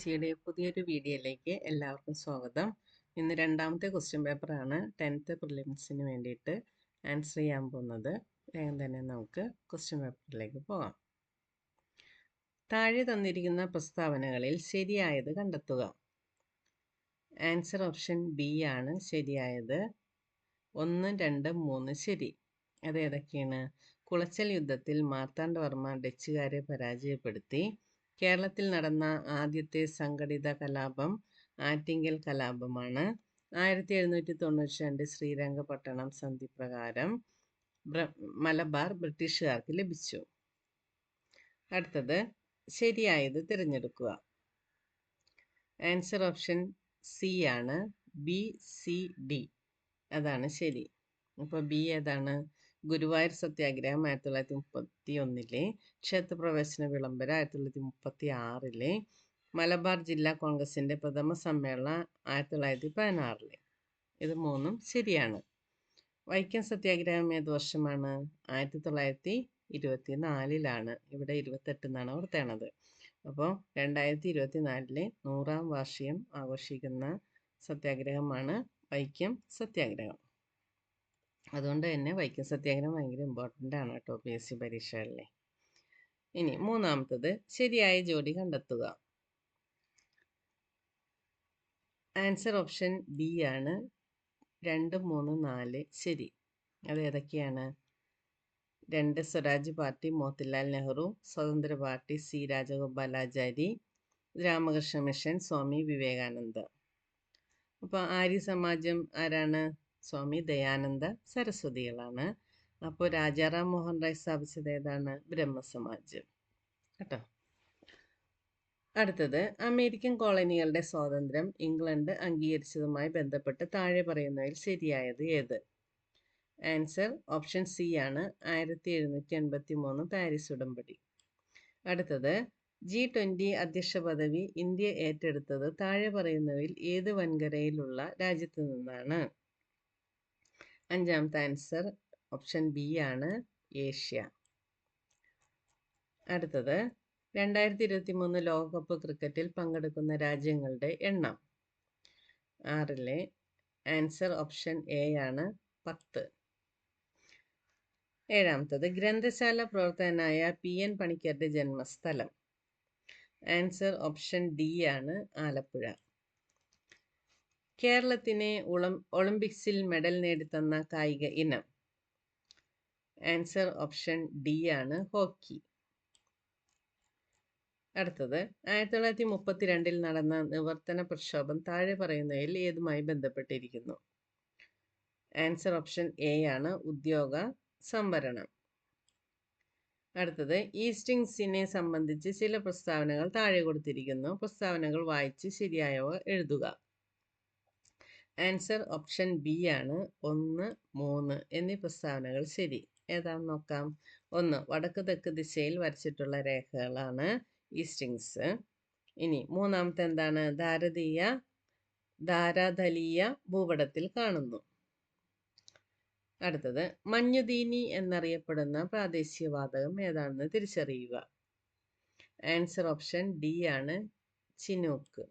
സിയുടെ പുതിയൊരു വീഡിയോയിലേക്ക് എല്ലാവർക്കും സ്വാഗതം. ഇന്ന് രണ്ടാമത്തെ ക്വസ്റ്റ്യൻ പേപ്പറാണ് 10th പ്രിലിംസിന് വേണ്ടിയിട്ട് ആൻസർ ചെയ്യാൻ പോകുന്നത്. വേഗം തന്നെ നമുക്ക് ക്വസ്റ്റ്യൻ പേപ്പറിലേക്ക് പോകാം. താഴെ തന്നിരിക്കുന്ന പ്രസ്താവനകളിൽ ശരിയായത് കണ്ടെത്തുക. ആൻസർ ഓപ്ഷൻ ബി ആണ് ശരിയായത്. 1, 2, 3 ശരി. അതേതൊക്കെയാണ്? കുളച്ചൽ യുദ്ധത്തിൽ മാർത്താണ്ഡവർമ്മ ഡച്ചുകാരെ പരാജയപ്പെടുത്തി. കേരളത്തിൽ നടന്ന ആദ്യത്തെ സംഘടിത കലാപം ആറ്റിങ്ങൽ കലാപമാണ്. 1792 ശ്രീരംഗപട്ടണം സന്ധി പ്രകാരം മലബാർ ബ്രിട്ടീഷുകാർക്ക് ലഭിച്ചു. അടുത്തത് ശരിയായത് തിരഞ്ഞെടുക്കുക. ആൻസർ ഓപ്ഷൻ സി ആണ്. ബി, സി, ഡി അതാണ് ശരി. അപ്പോൾ ബി ഏതാണ്? ഗുരുവായൂർ സത്യാഗ്രഹം 1931, ക്ഷേത്രപ്രവേശന വിളംബരം 1936, മലബാർ ജില്ലാ കോൺഗ്രസിൻ്റെ പ്രഥമ സമ്മേളനം 1916. ഇത് മൂന്നും ശരിയാണ്. വൈക്കം സത്യാഗ്രഹം ഏത് വർഷമാണ്? 1924. ഇവിടെ 28 എന്നാണ് ഓർത്തേണത്. അപ്പോൾ 2024 100ാം വാർഷികം ആഘോഷിക്കുന്ന സത്യാഗ്രഹമാണ് വൈക്കം സത്യാഗ്രഹം. അതുകൊണ്ട് തന്നെ വൈക്കം സത്യാഗ്രഹം ഭയങ്കര ഇമ്പോർട്ടൻ്റ് ആണ് കേട്ടോ PSC പരീക്ഷകളിലെ. ഇനി മൂന്നാമത്തത് ശരിയായ ജോഡി കണ്ടെത്തുക. ആൻസർ ഓപ്ഷൻ ബി ആണ്. 2, 3, 4 ശരി. അത് ഏതൊക്കെയാണ്? 2 Swaraj party Motilal Nehru, Swatantra party C Rajagopalachari, Ramakrishna Mission Swami Vivekananda. അപ്പോൾ ആര്യ സമാജം ആരാണ്? സ്വാമി ദയാനന്ദ സരസ്വതികളാണ്. അപ്പോൾ രാജാറാം മോഹൻ റായ് സ്ഥാപിച്ചത് ഏതാണ്? ബ്രഹ്മസമാജ് കേട്ടോ. അടുത്തത് അമേരിക്കൻ കോളനികളുടെ സ്വാതന്ത്ര്യം ഇംഗ്ലണ്ട് അംഗീകരിച്ചതുമായി ബന്ധപ്പെട്ട് താഴെ പറയുന്നതിൽ ശരിയായത് ഏത്? ആൻസർ ഓപ്ഷൻ സി ആണ്. 1783 പാരീസ് ഉടമ്പടി. അടുത്തത് G20 അധ്യക്ഷ പദവി ഇന്ത്യ ഏറ്റെടുത്തത് താഴെ പറയുന്നവയിൽ ഏത് വൻകരയിലുള്ള രാജ്യത്തു നിന്നാണ്? അഞ്ചാമത്തെ ആൻസർ ഓപ്ഷൻ ബി ആണ്. ഏഷ്യ. അടുത്തത് 2023 ലോകകപ്പ് ക്രിക്കറ്റിൽ പങ്കെടുക്കുന്ന രാജ്യങ്ങളുടെ എണ്ണം 6. ആൻസർ ഓപ്ഷൻ എ ആണ്. 10. ഏഴാമത്തത് ഗ്രന്ഥശാല പ്രവർത്തകനായ PN പണിക്കരുടെ ജന്മസ്ഥലം. ആൻസർ ഓപ്ഷൻ ഡി ആണ്. ആലപ്പുഴ. കേരളത്തിന് ഒളിമ്പിക്സിൽ മെഡൽ നേടിത്തന്ന കായിക ഇനം. ആൻസർ ഓപ്ഷൻ ഡി ആണ്. ഹോക്കി. അടുത്തത് 1932 നടന്ന നിവർത്തന പ്രക്ഷോഭം താഴെ പറയുന്നതിൽ ഏതുമായി ബന്ധപ്പെട്ടിരിക്കുന്നു? ആൻസർ ഓപ്ഷൻ എ ആണ്. ഉദ്യോഗ സംവരണം. അടുത്തത് ഈസ്റ്റിംഗ്സിനെ സംബന്ധിച്ച് ചില പ്രസ്താവനകൾ താഴെ കൊടുത്തിരിക്കുന്നു. പ്രസ്താവനകൾ വായിച്ച് ശരിയായവ എഴുതുക. ആൻസർ ഓപ്ഷൻ ബി ആണ്. 1, 3 എന്നീ പ്രസ്താവനകൾ ശരി. ഏതാണെന്ന് നോക്കാം. 1 വടക്ക് തെക്ക് ദിശയിൽ വരച്ചിട്ടുള്ള രേഖകളാണ് ഈസ്റ്റിംഗ്സ്. ഇനി മൂന്നാമത്തെ എന്താണ്? ധാരാതലീയ ഭൂപടത്തിൽ കാണുന്നു. അടുത്തത് മഞ്ഞുതീനി എന്നറിയപ്പെടുന്ന പ്രാദേശിക വാതകം ഏതാണെന്ന് തിരിച്ചറിയുക. ആൻസർ ഓപ്ഷൻ ഡി ആണ്. ചിനൂക്ക്.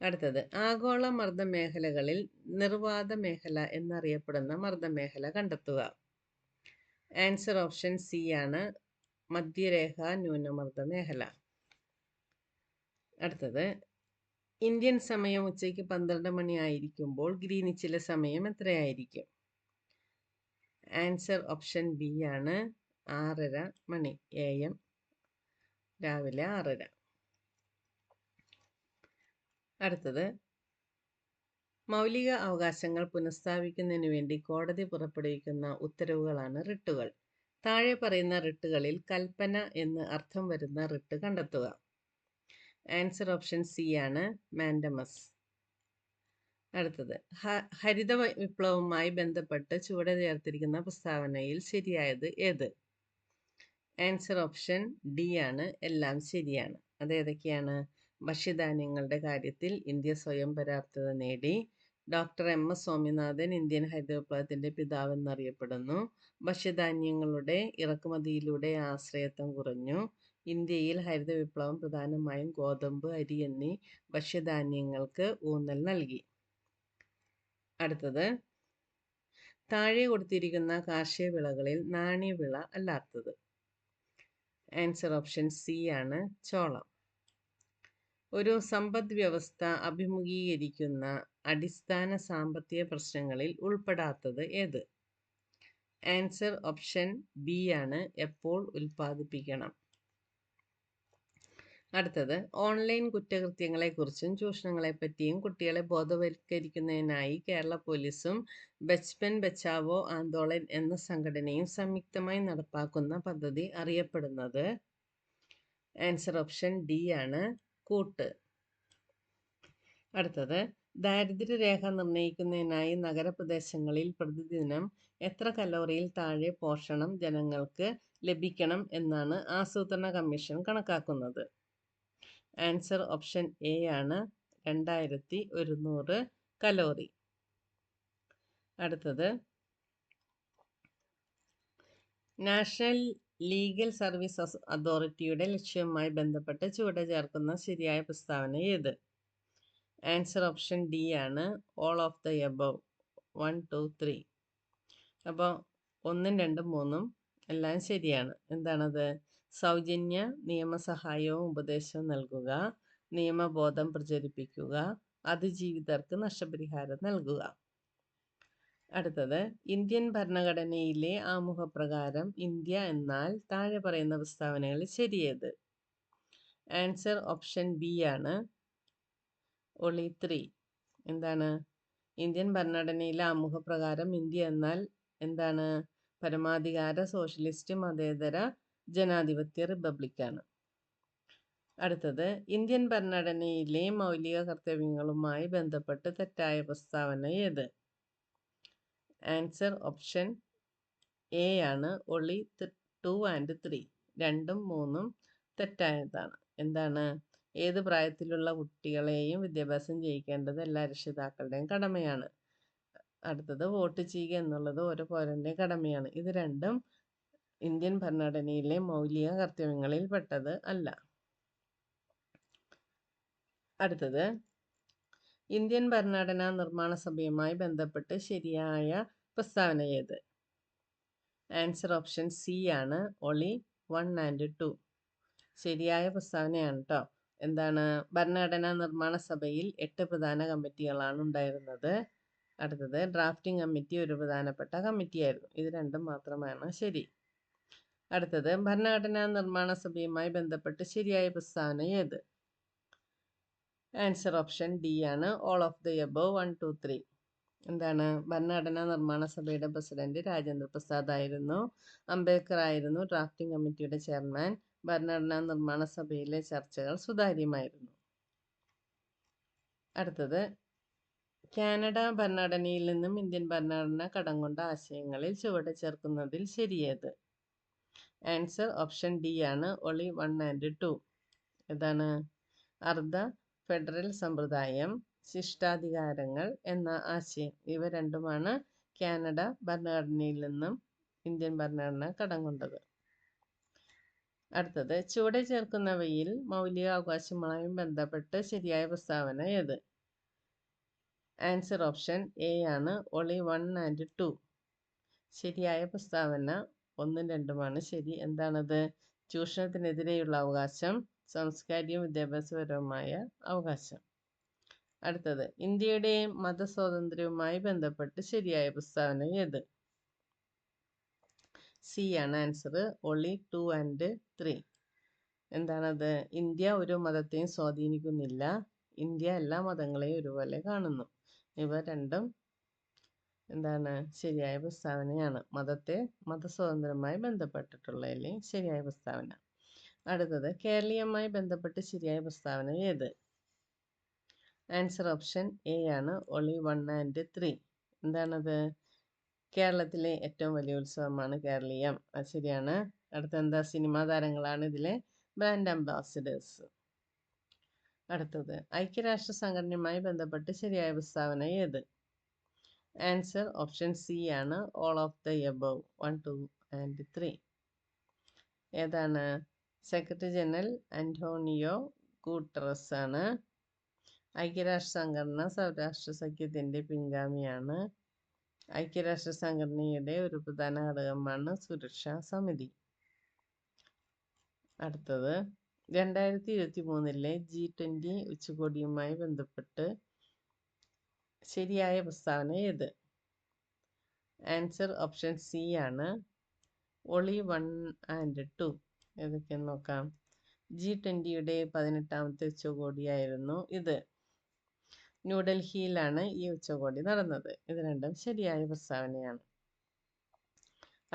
അടുത്തത് ആഗോള മർദ്ദമേഖലകളിൽ നിർവാത മേഖല എന്നറിയപ്പെടുന്ന മർദ്ദമേഖല കണ്ടെത്തുക. ആൻസർ ഓപ്ഷൻ സി ആണ്. മധ്യരേഖ ന്യൂനമർദ്ദ മേഖല. അടുത്തത് ഇന്ത്യൻ സമയം ഉച്ചയ്ക്ക് 12 മണി ആയിരിക്കുമ്പോൾ ഗ്രീനിച്ചിലെ സമയം എത്രയായിരിക്കും? ആൻസർ ഓപ്ഷൻ ബി ആണ്. 6:30 മണി AM, രാവിലെ 6:30. അടുത്തത് മൗലിക അവകാശങ്ങൾ പുനഃസ്ഥാപിക്കുന്നതിന് വേണ്ടി കോടതി പുറപ്പെടുവിക്കുന്ന ഉത്തരവുകളാണ് റിട്ടുകൾ. താഴെ പറയുന്ന റിട്ടുകളിൽ കൽപ്പന എന്ന് അർത്ഥം വരുന്ന റിട്ട് കണ്ടെത്തുക. ആൻസർ ഓപ്ഷൻ സി ആണ്. മാൻഡമസ്. അടുത്തത് ഹരിത വിപ്ലവവുമായി ബന്ധപ്പെട്ട് ചുവടെ ചേർത്തിരിക്കുന്ന പ്രസ്താവനയിൽ ശരിയായത് ഏത്? ആൻസർ ഓപ്ഷൻ ഡി ആണ്. എല്ലാം ശരിയാണ്. അതേതൊക്കെയാണ്? ഭക്ഷ്യധാന്യങ്ങളുടെ കാര്യത്തിൽ ഇന്ത്യ സ്വയം പര്യാപ്തത നേടി. ഡോക്ടർ MS സ്വാമിനാഥൻ ഇന്ത്യൻ ഹരിത വിപ്ലവത്തിൻ്റെ പിതാവെന്നറിയപ്പെടുന്നു. ഭക്ഷ്യധാന്യങ്ങളുടെ ഇറക്കുമതിയിലൂടെ ആശ്രയത്വം കുറഞ്ഞു. ഇന്ത്യയിൽ ഹരിത വിപ്ലവം പ്രധാനമായും ഗോതമ്പ്, അരി എന്നീ ഭക്ഷ്യധാന്യങ്ങൾക്ക് ഊന്നൽ നൽകി. അടുത്തത്, താഴെ കൊടുത്തിരിക്കുന്ന കാർഷിക വിളകളിൽ നാണ്യവിള അല്ലാത്തത്. ആൻസർ ഓപ്ഷൻ സി ആണ് ചോളം. ഒരു സമ്പദ് വ്യവസ്ഥ അഭിമുഖീകരിക്കുന്ന അടിസ്ഥാന സാമ്പത്തിക പ്രശ്നങ്ങളിൽ ഉൾപ്പെടാത്തത് ഏത്? ആൻസർ ഓപ്ഷൻ ബി ആണ് എപ്പോൾ ഉൽപ്പാദിപ്പിക്കണം. അടുത്തത്, ഓൺലൈൻ കുറ്റകൃത്യങ്ങളെക്കുറിച്ചും ചൂഷണങ്ങളെപ്പറ്റിയും കുട്ടികളെ ബോധവൽക്കരിക്കുന്നതിനായി കേരള പോലീസും ബച്പൻ ബച്ചാവോ ആന്തോളൻ എന്ന സംഘടനയും സംയുക്തമായി നടപ്പാക്കുന്ന പദ്ധതി അറിയപ്പെടുന്നത്? ആൻസർ ഓപ്ഷൻ ഡി ആണ് കൂട്ട്. അടുത്തത്, ദാരിദ്ര്യരേഖ നിർണ്ണയിക്കുന്നതിനായി നഗരപ്രദേശങ്ങളിൽ പ്രതിദിനം എത്ര കലോറിയിൽ താഴെ പോഷണം ജനങ്ങൾക്ക് ലഭിക്കണം എന്നാണ് ആസൂത്രണ കമ്മീഷൻ കണക്കാക്കുന്നത്? ആൻസർ ഓപ്ഷൻ എ ആണ് 2100 കലോറി. അടുത്തത്, നാഷണൽ ലീഗൽ സർവീസ് അതോറിറ്റിയുടെ ലക്ഷ്യവുമായി ബന്ധപ്പെട്ട് ചുവടെ ചേർക്കുന്ന ശരിയായ പ്രസ്താവന ഏത്? ആൻസർ ഓപ്ഷൻ ഡി ആണ് ഓൾ ഓഫ് ദ എബവ്. 1, 2, 3. അപ്പോൾ 1, 2, 3 എല്ലാം ശരിയാണ്. എന്താണത്? സൗജന്യ നിയമസഹായവും ഉപദേശവും നൽകുക, നിയമബോധം പ്രചരിപ്പിക്കുക, അതിജീവിതർക്ക് നഷ്ടപരിഹാരം നൽകുക. അടുത്തത്, ഇന്ത്യൻ ഭരണഘടനയിലെ ആമുഖപ്രകാരം ഇന്ത്യ എന്നാൽ താഴെ പറയുന്ന പ്രസ്താവനകളിൽ ശരിയേത്? ആൻസർ ഓപ്ഷൻ ബി ആണ് only 3. എന്താണ്? ഇന്ത്യൻ ഭരണഘടനയിലെ ആമുഖപ്രകാരം ഇന്ത്യ എന്നാൽ എന്താണ്? പരമാധികാര സോഷ്യലിസ്റ്റ് മതേതര ജനാധിപത്യ റിപ്പബ്ലിക്കാണ്. അടുത്തത്, ഇന്ത്യൻ ഭരണഘടനയിലെ മൗലിക കർത്തവ്യങ്ങളുമായി ബന്ധപ്പെട്ട് തെറ്റായ പ്രസ്താവന ഏത്? ആൻസർ ഓപ്ഷൻ എ ആണ് only 2 and 3. 2ഉം 3ഉം തെറ്റായതാണ്. എന്താണ്? ഏത് പ്രായത്തിലുള്ള കുട്ടികളെയും വിദ്യാഭ്യാസം ചെയ്യിക്കേണ്ടത് എല്ലാ രക്ഷിതാക്കളുടെയും കടമയാണ്. അടുത്തത്, വോട്ട് ചെയ്യുക എന്നുള്ളത് ഓരോ പൗരൻ്റെയും കടമയാണ്. ഇത് രണ്ടും ഇന്ത്യൻ ഭരണഘടനയിലെ മൗലിക കർത്തവ്യങ്ങളിൽ പെട്ടത് അല്ല. അടുത്തത്, ഇന്ത്യൻ ഭരണഘടനാ നിർമ്മാണ സഭയുമായി ബന്ധപ്പെട്ട് ശരിയായ പ്രസ്താവന ഏത്? ആൻസർ ഓപ്ഷൻ സി ആണ് only 1 and 2. ശരിയായ പ്രസ്താവനയാണ് കേട്ടോ. എന്താണ്? ഭരണഘടനാ നിർമ്മാണ സഭയിൽ 8 പ്രധാന കമ്മിറ്റികളാണ് ഉണ്ടായിരുന്നത്. അടുത്തത്, ഡ്രാഫ്റ്റിംഗ് കമ്മിറ്റി ഒരു പ്രധാനപ്പെട്ട കമ്മിറ്റിയായിരുന്നു. ഇത് രണ്ടും മാത്രമാണ് ശരി. അടുത്തത്, ഭരണഘടനാ നിർമ്മാണ സഭയുമായി ബന്ധപ്പെട്ട് ശരിയായ പ്രസ്താവന ഏത്? ആൻസർ ഓപ്ഷൻ ഡി ആണ് ഓൾ ഓഫ് ദ എബവ്. 1, 2, 3. എന്താണ്? ഭരണഘടനാ നിർമ്മാണ സഭയുടെ പ്രസിഡന്റ് രാജേന്ദ്ര പ്രസാദ് ആയിരുന്നു. അംബേദ്കർ ആയിരുന്നു ഡ്രാഫ്റ്റിംഗ് കമ്മിറ്റിയുടെ ചെയർമാൻ. ഭരണഘടനാ നിർമ്മാണ സഭയിലെ ചർച്ചകൾ സുതാര്യമായിരുന്നു. അടുത്തത്, കാനഡ ഭരണഘടനയിൽ നിന്നും ഇന്ത്യൻ ഭരണഘടന കടം കൊണ്ട ആശയങ്ങളിൽ ചുവടെ ചേർക്കുന്നതിൽ ശരിയേത്? ആൻസർ ഓപ്ഷൻ ഡി ആണ് only 1 and 2. ഏതാണ്? അർദ്ധ ഫെഡറൽ സമ്പ്രദായം, ശിഷ്ടാധികാരങ്ങൾ എന്ന ആശയം, ഇവ രണ്ടുമാണ് കാനഡ ഭരണഘടനയിൽ നിന്നും ഇന്ത്യൻ ഭരണഘടന കടം കൊണ്ടത്. അടുത്തത്, ചുവടെ ചേർക്കുന്നവയിൽ മൗലിക അവകാശങ്ങളുമായി ബന്ധപ്പെട്ട് ശരിയായ പ്രസ്താവന ഏത്? ആൻസർ ഓപ്ഷൻ എ ആണ് only 1 and 2. ശരിയായ പ്രസ്താവന 1ഉം 2ഉമാണ് ശരി. എന്താണത്? ചൂഷണത്തിനെതിരെയുള്ള അവകാശം, സാംസ്കാരികവും വിദ്യാഭ്യാസപരവുമായ അവകാശം. അടുത്തത്, ഇന്ത്യയുടെ മതസ്വാതന്ത്ര്യവുമായി ബന്ധപ്പെട്ട് ശരിയായ പ്രസ്താവന ഏത്? സി ആണ് ആൻസർ only 2 and 3. എന്താണത്? ഇന്ത്യ ഒരു മതത്തെയും സ്വാധീനിക്കുന്നില്ല. ഇന്ത്യ എല്ലാ മതങ്ങളെയും ഒരുപോലെ കാണുന്നു. ഇവ രണ്ടും എന്താണ്? ശരിയായ പ്രസ്താവനയാണ്. മതസ്വാതന്ത്ര്യവുമായി ബന്ധപ്പെട്ടിട്ടുള്ളതിൽ ശരിയായ പ്രസ്താവന. അടുത്തത്, കേരളീയമായി ബന്ധപ്പെട്ട് ശരിയായ പ്രസ്താവന ഏത്? ആൻസർ ഓപ്ഷൻ എ ആണ് only 1 and 3. എന്താണത്? കേരളത്തിലെ ഏറ്റവും വലിയ ഉത്സവമാണ് കേരളീയം. അത് ശരിയാണ്. അടുത്തെന്താ? സിനിമാ താരങ്ങളാണ് ഇതിലെ ബ്രാൻഡ് അംബാസിഡേഴ്സ്. അടുത്തത്, ഐക്യരാഷ്ട്ര സംഘടനയുമായി ബന്ധപ്പെട്ട് ശരിയായ പ്രസ്താവന ഏത്? ആൻസർ ഓപ്ഷൻ സി ആണ് all of the above. 1, 2 and 3. ഏതാണ്? സെക്രട്ടറി ജനറൽ അന്റോണിയോ ഗൂട്ടറസ് ആണ്. ഐക്യരാഷ്ട്ര സംഘടന സൗരാഷ്ട്ര സഖ്യത്തിൻ്റെ പിൻഗാമിയാണ്. ഐക്യരാഷ്ട്ര സംഘടനയുടെ ഒരു പ്രധാന ഘടകമാണ് സുരക്ഷാ സമിതി. അടുത്തത് 2023 G20 ഉച്ചകോടിയുമായി ബന്ധപ്പെട്ട് ശരിയായ പ്രസ്താവന ഏത്? ആൻസർ ഓപ്ഷൻ സി ആണ്. ഒളി 1 and 2 ഏതൊക്കെയെന്ന് നോക്കാം. G20യുടെ 18ാമത്തെ ഉച്ചകോടിയായിരുന്നു ഇത്. ന്യൂഡൽഹിയിലാണ് ഈ ഉച്ചകോടി നടന്നത്. ഇത് രണ്ടും ശരിയായ പ്രസ്താവനയാണ്.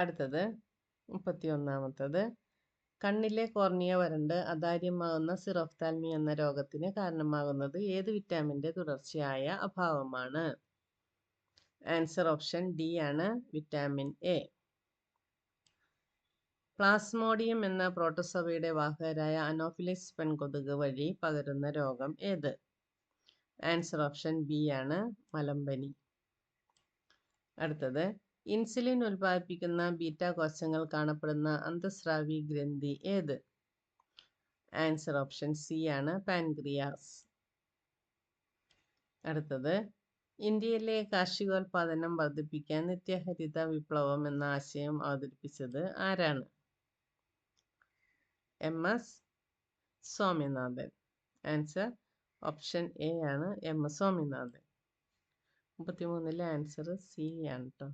അടുത്തത് 31ാമത്തത്. കണ്ണിലെ കോർണിയ വരണ്ട് അതാര്യമാകുന്ന സിറോഫ്താൽമി എന്ന രോഗത്തിന് കാരണമാകുന്നത് ഏത് വിറ്റാമിൻ്റെ തുടർച്ചയായ അഭാവമാണ്? ആൻസർ ഓപ്ഷൻ ഡി ആണ്, വിറ്റാമിൻ എ. പ്ലാസ്മോഡിയം എന്ന പ്രോട്ടോസോവയുടെ വാഹകരായ അനോഫിലിസ് പെൺകൊതുക് വഴി പകരുന്ന രോഗം ഏത്? ആൻസർ ഓപ്ഷൻ ബി ആണ്, മലമ്പനി. അടുത്തത് ഇൻസുലിൻ ഉൽപ്പാദിപ്പിക്കുന്ന ബീറ്റ കോശങ്ങൾ കാണപ്പെടുന്ന അന്തസ്രാവി ഗ്രന്ഥി ഏത്? ആൻസർ ഓപ്ഷൻ സി ആണ്, പാൻക്രിയാസ്. അടുത്തത് ഇന്ത്യയിലെ കാർഷികോൽപാദനം വർദ്ധിപ്പിക്കാൻ നിത്യഹരിത വിപ്ലവം എന്ന ആശയം അവതരിപ്പിച്ചത് ആരാണ്? MS Swaminathan. Answer option A ആണ്, MS സ്വാമിനാഥൻ. 33 ആൻസർ സി ആണ് കേട്ടോ.